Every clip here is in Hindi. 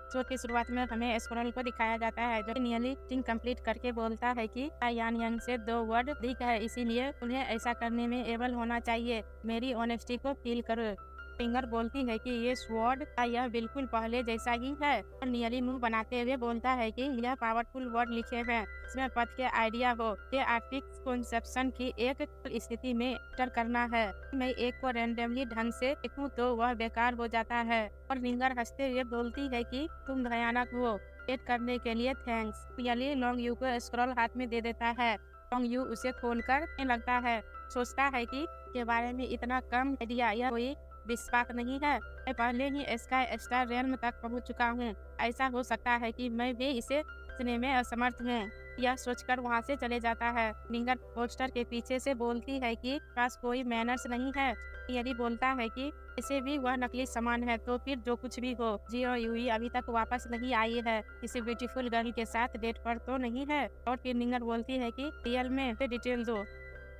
शो की शुरुआत में हमें स्क्रोल को दिखाया जाता है जो नियली टिंग कंप्लीट करके बोलता है कि यान यंग से 2 वर्ड अधिक है, इसीलिए उन्हें ऐसा करने में एबल होना चाहिए। मेरी ऑनेस्टी को फील करो। फिंगर बोलती है कि ये स्वॉर्ड का यह बिल्कुल पहले जैसा ही है और नियली मुंह बनाते हुए बोलता है कि यह पावरफुल वर्ड लिखे हैं, इसमें पद के आइडिया हो के आर्टिक कॉन्सेप्शन की एक स्थिति में एंटर करना है। मैं एक को रैंडमली ढंग से लिखूं तो वह बेकार हो जाता है और फिंगर हंसते हुए बोलती है कि तुम भयानक हो। वेट करने के लिए थैंक्स। नियली लॉन्ग यू को स्क्रॉल हाथ में दे देता है। लॉन्ग यू उसे खोलकर लगता है, सोचता है कि के बारे में इतना कम आइडिया यह कोई विस्पाक नहीं है। मैं पहले ही स्काई स्टार रेलम तक पहुंच चुका हूँ। ऐसा हो सकता है कि मैं भी इसे सुनने में असमर्थ हूँ। यह सोचकर वहाँ से चले जाता है। फिंगर पोस्टर के पीछे से बोलती है कि पास कोई मैनर्स नहीं है। यदि बोलता है कि इसे भी वह नकली सामान है तो फिर जो कुछ भी हो। जियो यूई अभी तक वापस नहीं आई है, किसी ब्यूटीफुल गर्ल के साथ डेट पर तो नहीं है। और फिर निंगर बोलती है कि रियल में डिटेल दो।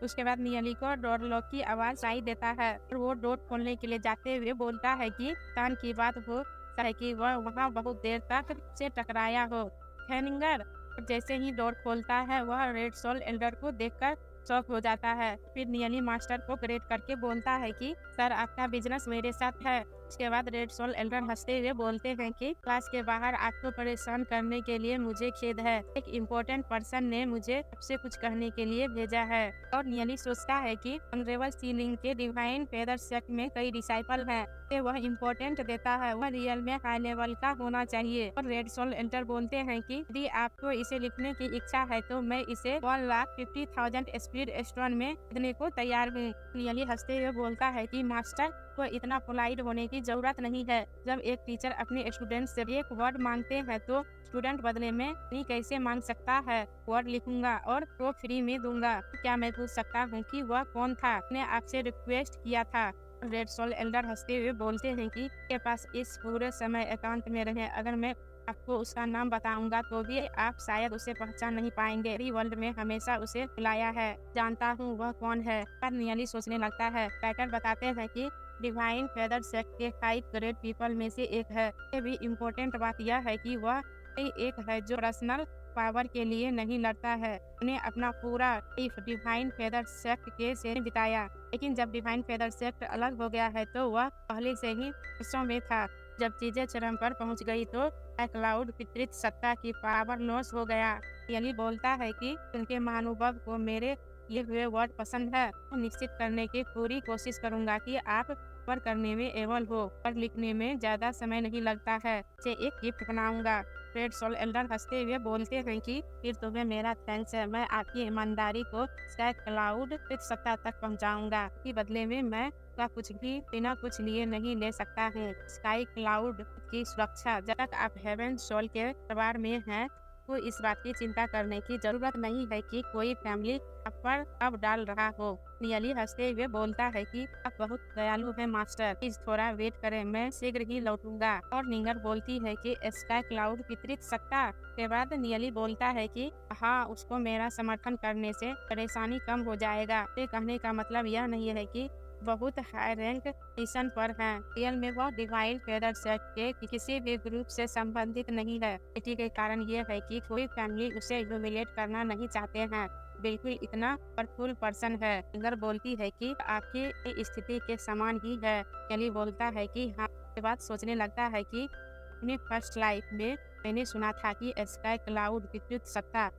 उसके बाद नियली को डोर लॉक की आवाज सुनाई देता है और वो डोर खोलने के लिए जाते हुए बोलता है कि तान की बात हो है कि वह वहाँ बहुत देर तक से टकराया हो। निंगर जैसे ही डोर खोलता है वह रेड सोल एल्डर को देखकर शॉक हो जाता है। फिर नियली मास्टर को ग्रेट करके बोलता है कि सर आपका बिजनेस मेरे साथ है। उसके बाद रेड सोल एल्डर हंसते हुए बोलते हैं कि क्लास के बाहर आपको परेशान करने के लिए मुझे खेद है। एक इम्पोर्टेंट पर्सन ने मुझे आपसे कुछ कहने के लिए भेजा है। और नियली सोचता है कि ऑनरेबल सीलिंग के डिवाइन फेदर सेक्ट में कई डिसाइपल हैं। वह इम्पोर्टेंट देता है, वह रियल में हाई लेवल का होना चाहिए। और रेड सोल एल्डर बोलते हैं कि यदि आपको इसे लिखने की इच्छा है तो मैं इसे 1,50,000 स्पीड स्टोन में लिखने को तैयार हूँ। नियली हंसते हुए बोलता है कि मास्टर को इतना पोलाइट होने की जरूरत नहीं है। जब एक टीचर अपने स्टूडेंट से एक वर्ड मांगते हैं तो स्टूडेंट बदले में नहीं कैसे मांग सकता है। वर्ड लिखूंगा और वो फ्री में दूंगा। क्या मैं पूछ सकता हूँ कि वह कौन था, ने आपसे रिक्वेस्ट किया था। रेड सोल एल्डर हंसते हुए बोलते हैं कि के पास इस पूरे समय एकांत में रहे, अगर मैं आपको उसका नाम बताऊंगा तो भी आप शायद उसे पहचान नहीं पाएंगे। वर्ल्ड में हमेशा उसे बुलाया है, जानता हूँ वह कौन है। पर नियली सोचने लगता है। पैटर्न बताते हैं कि डिवाइन फेदर सेक्ट के 5 ग्रेट पीपल में से एक है। ये भी इम्पोर्टेंट बात यह है कि वह एक है जो पर्सनल पावर के लिए नहीं लड़ता है। उन्हें अपना पूरा लाइफ डिवाइन फेदर सेक्ट के से बिताया, लेकिन जब डिवाइन फेदर सेक्ट अलग हो गया है तो वह पहले से ही गुस्सों में था। जब चीजें चरम पर पहुंच गई तो क्लाउड पितृत सत्ता की पावर लॉस हो गया। यली बोलता है कि उनके महानुभव को मेरे ये हुए वर्ड पसंद है। निश्चित करने की पूरी कोशिश करूंगा कि आप पर करने में एबल हो, पर लिखने में ज्यादा समय नहीं लगता है। से एक गिफ्ट बनाऊंगा। रेड सोल एल्डर हंसते हुए बोलते हैं कि फिर तुम्हें मेरा थैंक्स है। मैं आपकी ईमानदारी को स्काई क्लाउड सत्ता तक पहुंचाऊंगा। के बदले में मैं का कुछ भी बिना कुछ लिए नहीं ले सकता हूँ। स्काई क्लाउड की सुरक्षा जब तक आप हेवन सोल के परिवार में हैं को इस बात की चिंता करने की जरूरत नहीं है कि कोई फैमिली आप पर अब डाल रहा हो। नियली हंसते हुए बोलता है कि आप बहुत दयालु हैं मास्टर, प्लीज थोड़ा वेट करें, मैं शीघ्र ही लौटूंगा। और निंगर बोलती है कि स्काई क्लाउड वितरित सत्ता के बाद नियली बोलता है कि हाँ, उसको मेरा समर्थन करने से परेशानी कम हो जाएगा। ये कहने का मतलब यह नहीं है कि बहुत हाई रैंक मिशन पर हैं। रियल में वो डिवाइन फेदर सेक्ट के किसी भी ग्रुप से संबंधित नहीं है। इसी के कारण ये है कि कोई फैमिली उसे ह्यूमिलेट करना नहीं चाहते हैं। बिल्कुल इतना पावरफुल पर्सन है। फिंगर बोलती है कि आपकी स्थिति के समान ही है। केली बोलता है कि हाँ। के बाद सोचने लगता है कि अपनी फर्स्ट लाइफ में मैंने सुना था कि स्काई क्लाउड विद्युत सत्ता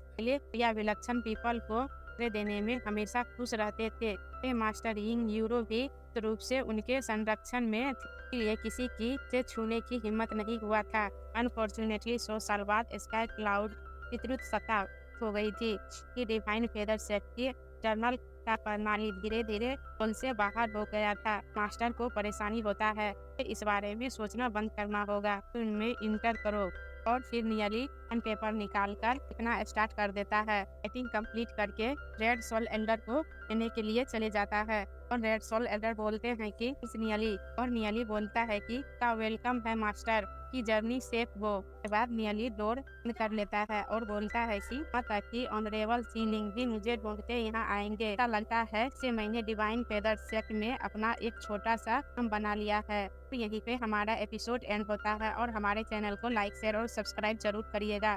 या विलक्षण पीपल को देने में हमेशा खुश रहते थे। मास्टर यिंग यूरो भी रूप से उनके संरक्षण में लिए किसी की से छूने की हिम्मत नहीं हुआ था। अनफॉर्चुनेटली 100 साल बाद स्काई क्लाउड विद्युत सत्ता हो गई थी कि डिवाइन फेदर सेक्ट की जर्नल का प्रणाली धीरे धीरे उनसे बाहर हो गया था। मास्टर को परेशानी होता है, इस बारे में सोचना बंद करना होगा। उनमें इंटर करो। और फिर नियली पेन पेपर निकालकर लिखना स्टार्ट कर देता है। राइटिंग कंप्लीट करके रेड सोल एल्डर को लेने के लिए चले जाता है। और रेड सोल एल्डर बोलते हैं कि इस नियली, और नियली बोलता है कि का वेलकम है मास्टर। आपकी जर्नी सेफ हो। के बाद नियली डोर बंद कर लेता है और बोलता है कि ताकि ऑनरेबल सीलिंग भी मुझे ढूंढते यहाँ आएंगे। ऐसा लगता है कि मैंने डिवाइन फेदर सेट में अपना एक छोटा सा हम बना लिया है। तो यहीं पे हमारा एपिसोड एंड होता है और हमारे चैनल को लाइक शेयर और सब्सक्राइब जरूर करिएगा।